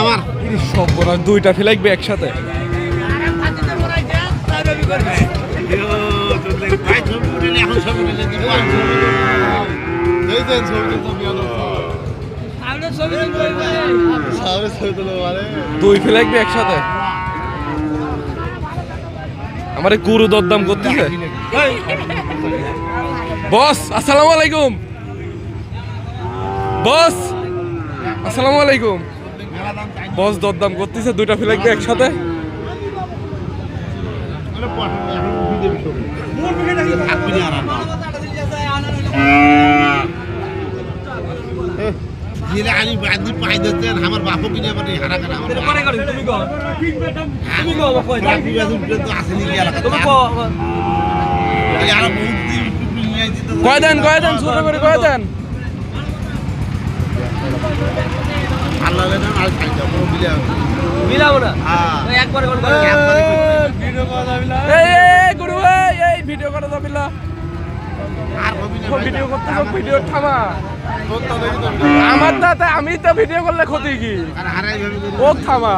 আমার সব বড় দুইটা ফেলাইবে একসাথে। দুই ফেলাইবে একসাথে। আমার গুরু দরদাম করতেছে। বস আসসালামু আলাইকুম। বস আসসালামু আলাইকুম। বস দরদাম করতেছে দুইটা ফেলাইবে একসাথে। আমার বাপু কিনে হারা কাটা কয় দেন ছোট করে কয় দেন। মিলাবো না একবারে গুরু এই ভিডিও করা যাবে না। ভিডিও করতে ভিডিও থামা। আমার দাদা আমি তো ভিডিও করলে ক্ষতি কি ও থামা।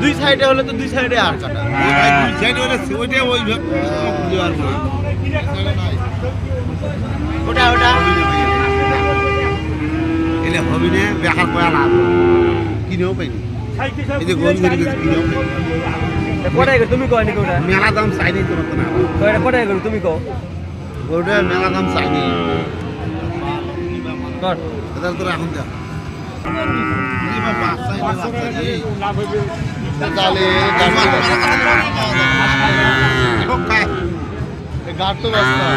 দুই সাইডে হলে তো দুই সাইডে আর কাটা ওটা ওটা এলে হবি না বেকার কয়া লাভ কিনেও পাইনি এই যে গরু গরু কিনেও কোটাই তুমি কো নি কোটা মেলা দাম চাইনি তো না কোটা কোটাই গরু তুমি কো গরুটা মেলা দাম চাইনি কর এটা তো এখন যা এই বাবা চাইনি তালে গাড়ি গাড় তো রাস্তা